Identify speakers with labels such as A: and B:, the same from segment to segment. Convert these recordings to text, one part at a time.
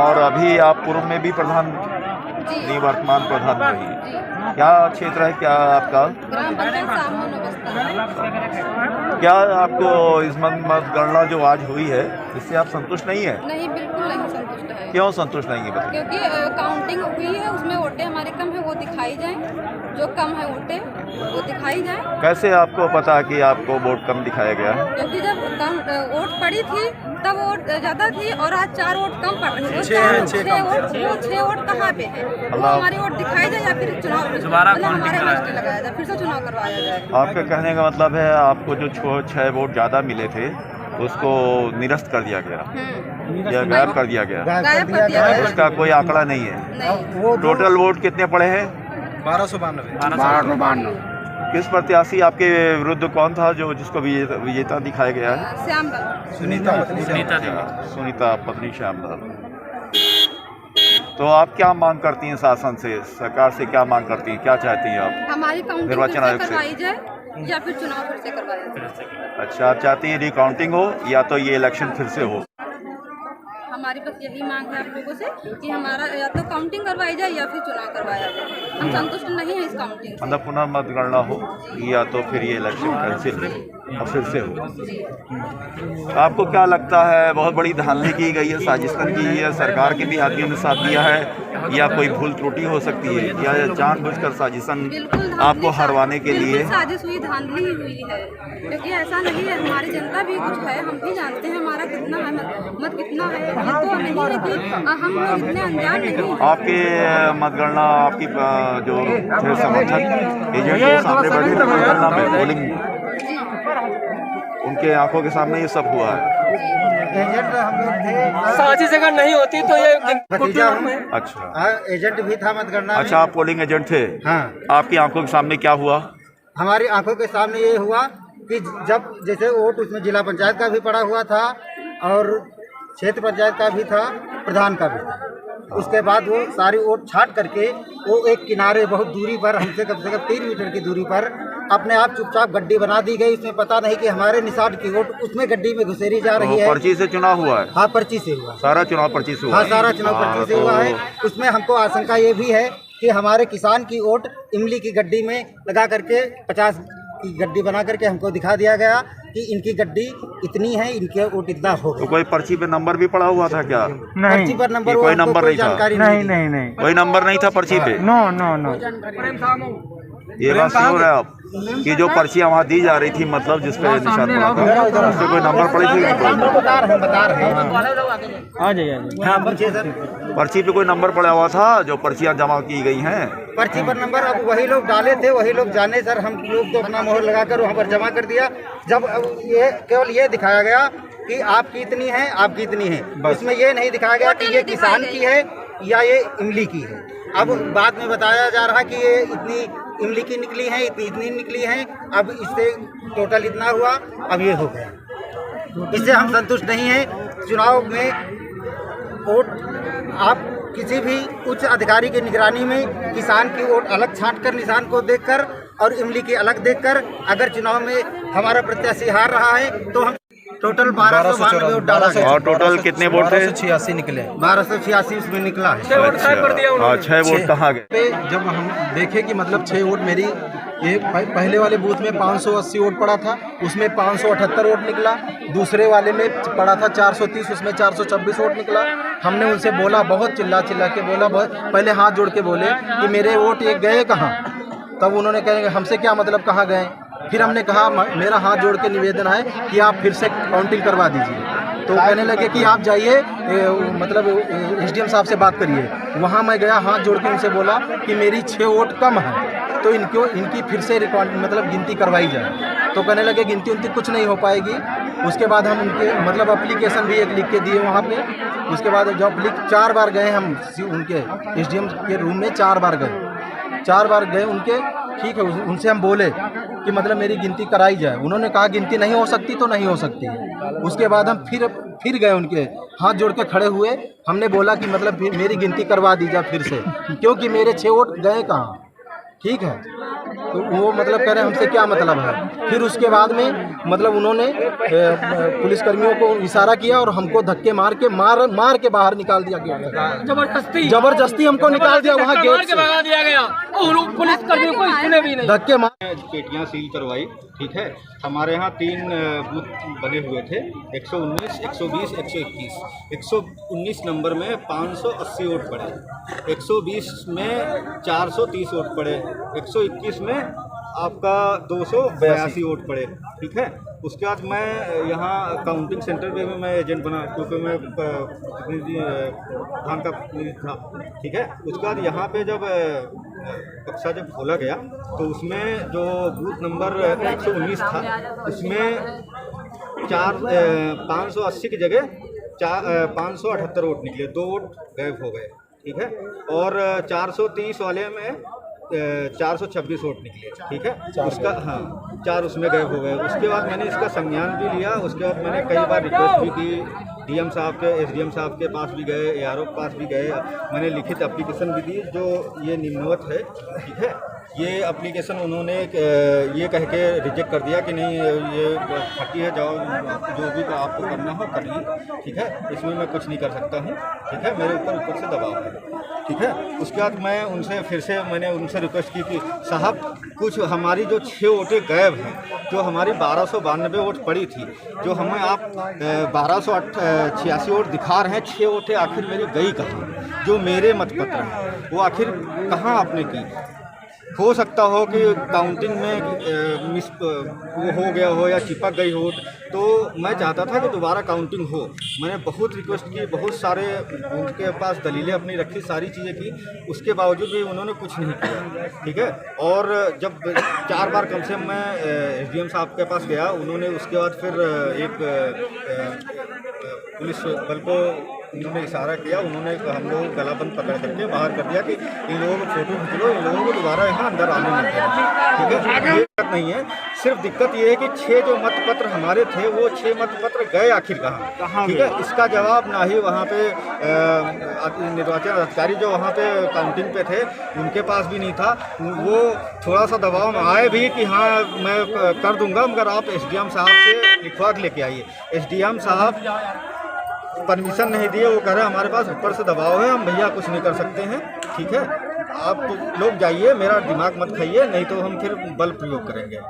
A: और अभी आप पूर्व में भी प्रधान निवर्तमान प्रधान रही। क्या क्षेत्र है क्या आपका?
B: ग्राम पंचायत सामून अवस्था।
A: क्या आपको इस मतगणना जो आज हुई है इससे आप संतुष्ट नहीं है?
B: नहीं, बिल्कुल नहीं संतुष्ट है।
A: क्यों संतुष्ट नहीं है बताइए?
B: क्योंकि काउंटिंग हुई है, उसमें वोटें हमारे कम है, वो दिखाई जाए। जो कम है वोटें वो दिखाई जाए।
A: कैसे आपको पता कि आपको वोट कम दिखाया गया है?
B: क्योंकि जब कम वोट पड़ी थी तब वोट ज़्यादा थी और आज 4 वोट कम पड़ रही है। वो 6 वोट कहाँ पे है? वो हमारी वोट दिखाई जाए या फिर चुनाव मतलब हमारे रास्ते लगाया जाए, फिर से चुनाव करवाया जाए।
A: आपके कहने का मतलब है आपको जो 6 वोट ज़्यादा मिले थे उसको निरस्त कर दिया गया या गायब कर दिया गया?
B: गायब कर दिया गया।
A: उसका कोई आंकड़ा नहीं है?
B: नहीं।
A: टोटल वोट कितने पड़े हैं?
C: 1292।
A: किस प्रत्याशी आपके विरुद्ध कौन था जो जिसको विजेता दिखाया गया है?
B: श्यामलाल।
A: सुनीता पत्नी श्यामलाल। तो आप क्या मांग करती हैं शासन से, सरकार से क्या मांग करती हैं, क्या चाहती हैं आप?
B: हमारी काउंटिंग
A: निर्वाचन आयोग से
B: करवाई जाए या फिर चुनाव फिर से करवाया जाए।
A: अच्छा, आप चाहती हैं रिकाउंटिंग हो या तो ये इलेक्शन फिर से हो?
B: हमारी बस यही मांग है आप लोगों से कि हमारा या तो काउंटिंग करवाई जाए या फिर चुनाव करवाया जाए। हम संतुष्ट नहीं हैं इस काउंटिंग से।
A: मतलब पुनः मतगणना हो या तो फिर ये इलेक्शन कैंसिल हो और फिर से हो। आपको क्या लगता है, बहुत बड़ी धांधली की गई है, साजिशन की है, सरकार के भी हाथियों ने साथ दिया है या कोई भूल त्रुटि हो सकती है या जानबूझकर साजिशन आपको हरवाने के लिए?
B: साजिश हुई, धांधली ही हुई है। क्योंकि ऐसा नहीं है, हमारी जनता भी कुछ है, हम भी जानते हैं हमारा कितना है मत कितना है। ये तो नहीं है कि हम लोग इतने अनजान नहीं हैं।
A: आपके मतगणना आपकी जो थे समर्थक एजेंट के सामने बैठे थे मतगणना में पोलिंग, उनके आंखों के सामने ये सब हुआ है।
C: एजेंट हम लोग थे।
D: साजिश अगर नहीं होती तो ये
A: अच्छा,
C: एजेंट भी था मतगणना।
A: अच्छा, आप पोलिंग एजेंट थे?
C: हाँ।
A: आपकी आंखों के सामने क्या हुआ?
C: हमारी आंखों के सामने ये हुआ कि जब जैसे वोट उसमें जिला पंचायत का भी पड़ा हुआ था और क्षेत्र पंचायत का भी था, प्रधान का भी था। उसके बाद वो सारी वोट छाट करके वो एक किनारे बहुत दूरी पर, हमसे कम से कम 3 मीटर की दूरी पर अपने आप चुपचाप गड्डी बना दी गई। उसमें पता नहीं कि हमारे निशान की वोट उसमें गड्डी में घुसेरी जा रही है।
A: पर्ची से चुनाव हुआ है?
C: हाँ, पर्ची से हुआ।
A: सारा चुनाव पर्ची से हुआ?
C: हाँ, सारा चुनाव पर्ची से हुआ है। उसमें हमको आशंका ये भी है कि हमारे किसान की वोट इमली की गड्डी में लगा करके 50 की गड्डी बना करके हमको दिखा दिया गया कि इनकी गड्डी इतनी है, इनके वोट इतना हो।
A: तो कोई पर्ची पे नंबर भी पड़ा हुआ था क्या?
C: पर्ची पर नंबर
A: कोई नंबर नहीं था?
C: जानकारी नहीं।
A: कोई नंबर नहीं था पर्ची पे?
C: नो।
A: ये बात सुन रहे हैं आप कि जो पर्चियाँ वहाँ दी जा रही थी, मतलब जिस पे निशान पड़ा था उससे कोई नंबर पड़ी थी?
C: बता रहे हैं।
D: आ जाइए।
C: हाँ, पर्ची सर,
A: पर्ची पे कोई नंबर पड़ा हुआ था जो पर्चियाँ जमा की गई हैं?
C: पर्ची पर नंबर अब वही लोग डाले थे, वही लोग जाने सर। हम लोग तो अपना मोहर लगाकर वहाँ पर जमा कर दिया। जब ये केवल ये दिखाया गया कि आपकी इतनी है, आपकी इतनी है, इसमें ये नहीं दिखाया गया कि ये किसान की है या ये इमली की है। अब बाद में बताया जा रहा कि ये इतनी इमली की निकली है, इतनी निकली है, अब इससे टोटल इतना हुआ, अब ये हो गया। इससे हम संतुष्ट नहीं हैं। चुनाव में वोट आप किसी भी उच्च अधिकारी की निगरानी में किसान की वोट अलग छांटकर निशान को देखकर और इमली की अलग देखकर, अगर चुनाव में हमारा प्रत्याशी हार रहा है तो हम टोटल 1292 वोट डाला है।
A: और टोटल कितने वोट थे?
E: 1286 निकले।
C: 1286 उसमें निकला है।
A: अच्छा, 6 वोट कहाँ गए?
E: जब हम देखे कि मतलब 6 वोट मेरी, ये पहले वाले बूथ में 580 वोट पड़ा था, उसमें 578 वोट निकला। दूसरे वाले में पड़ा था 430, उसमें 426 वोट निकला। हमने उनसे बोला, बहुत चिल्ला के बोला, पहले हाथ जोड़ के बोले कि मेरे वोट ये गए कहाँ। तब उन्होंने कहेंगे हमसे क्या मतलब कहाँ गए। फिर हमने कहा मेरा हाथ जोड़ के निवेदन है कि आप फिर से काउंटिंग करवा दीजिए। तो कहने लगे कि आप जाइए मतलब एसडीएम साहब से बात करिए। वहाँ मैं गया, हाथ जोड़ के उनसे बोला कि मेरी 6 वोट कम है तो इनकी फिर से मतलब गिनती करवाई जाए। तो कहने लगे गिनती कुछ नहीं हो पाएगी। उसके बाद हम उनके मतलब एप्लीकेशन भी एक लिख के दिए वहाँ पे। उसके बाद जब 4 बार गए हम उनके एसडीएम के रूम में, 4 बार गए उनके। ठीक है, उनसे हम बोले कि मतलब मेरी गिनती कराई जाए। उन्होंने कहा गिनती नहीं हो सकती तो नहीं हो सकती है। उसके बाद हम फिर गए, उनके हाथ जोड़ के खड़े हुए। हमने बोला कि मतलब मेरी गिनती करवा दी जाए फिर से, क्योंकि मेरे 6 वोट गए कहाँ। ठीक है, तो वो मतलब कह रहे हैं हमसे क्या मतलब है। फिर उसके बाद में मतलब उन्होंने पुलिसकर्मियों को इशारा किया और हमको धक्के मार के बाहर निकाल दिया गेट। जबरदस्ती हमको निकाल दिया वहाँ गेट से,
D: भगा दिया गया और पुलिसकर्मियों को सुने भी नहीं।
E: धक्के मार
F: पेटियां सील करवाई। ठीक है, हमारे यहाँ 3 बूथ बने हुए थे, 119, 120, 121। 119 नंबर में 580 वोट पड़े, 120 में 430 वोट पड़े, 121 में आपका 282 वोट पड़े। ठीक है, उसके बाद मैं यहाँ काउंटिंग सेंटर पे भी मैं एजेंट बना, क्योंकि मैं प्रतिनिधि धान का प्रतिनिधि था। ठीक है, उसके बाद यहाँ पे जब कक्षा जब खोला गया तो उसमें जो बूथ नंबर 119 था उसमें 580 की जगह 578 वोट निकले, 2 वोट गायब हो गए। ठीक है, और 430 वाले में 426 वोट निकले। ठीक है, उसका हाँ 4 उसमें गायब हो गए। उसके बाद मैंने इसका संज्ञान भी लिया। उसके बाद मैंने कई बार रिक्वेस्ट भी की, डीएम साहब के, एसडीएम साहब के पास भी गए, एआरओ के पास भी गए, मैंने लिखित एप्लीकेशन भी दी जो ये निम्नवत है। ठीक है, ये एप्लीकेशन उन्होंने ये कह के रिजेक्ट कर दिया कि नहीं ये फटी है, जाओ जो भी आपको करना हो कर ली। ठीक है, इसमें मैं कुछ नहीं कर सकता हूँ। ठीक है, मेरे ऊपर से दबाव है। ठीक है, उसके बाद मैं उनसे फिर से मैंने उनसे रिक्वेस्ट की कि साहब कुछ हमारी जो 6 वोटें गायब हैं, जो हमारी 1292 वोट पड़ी थी, जो हमें आप 1286 वोट दिखा रहे हैं, 6 वोटें आखिर मेरी गई कहाँ? जो मेरे मतपत्र हैं वो आखिर कहाँ आपने की? हो सकता हो कि काउंटिंग में मिस वो हो गया हो या चिपक गई हो, तो मैं चाहता था कि दोबारा काउंटिंग हो। मैंने बहुत रिक्वेस्ट की, बहुत सारे उनके पास दलीलें अपनी रखी, सारी चीज़ें की, उसके बावजूद भी उन्होंने कुछ नहीं किया। ठीक है, और जब 4 बार कम से कम मैं एसडीएम साहब के पास गया, उन्होंने उसके बाद फिर एक पुलिस बल को उन्होंने इशारा किया, उन्होंने हम लोगों को गलाबंद पकड़ करके बाहर कर दिया कि इन लोगों को फोटो खींच लो, इन लोगों को दोबारा यहाँ अंदर आने नहीं देना। ठीक है, ये दिक्कत नहीं है, सिर्फ दिक्कत ये है कि 6 जो मतपत्र हमारे थे वो 6 मतपत्र गए आखिर कहाँ? ठीक है, इसका जवाब ना ही वहाँ पे निर्वाचन अधिकारी जो वहाँ पे काउंटिंग पे थे उनके पास भी नहीं था। वो थोड़ा सा दबाव में आए भी कि हाँ मैं कर दूंगा, मगर आप एसडीएम साहब से लिखवा के लेके आइए। एसडीएम साहब परमिशन नहीं दिए, वो कह रहे हमारे पास ऊपर से दबाव है, हम भैया कुछ नहीं कर सकते हैं। ठीक है, आप लोग जाइए, मेरा दिमाग मत खाइए, नहीं तो हम फिर बल प्रयोग करेंगे।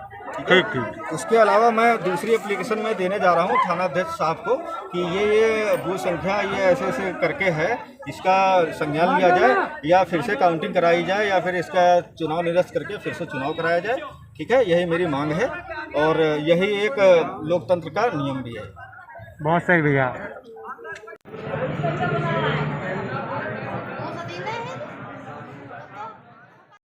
F: ठीक। उसके अलावा मैं दूसरी एप्लीकेशन में देने जा रहा हूँ थाना अध्यक्ष साहब को कि ये बूथ संख्या ये ऐसे ऐसे करके है, इसका संज्ञान लिया जाए या फिर से काउंटिंग कराई जाए या फिर इसका चुनाव निरस्त करके फिर से चुनाव कराया जाए। ठीक है, यही मेरी मांग है और यही एक लोकतंत्र का नियम भी है।
D: बहुत सही भैया।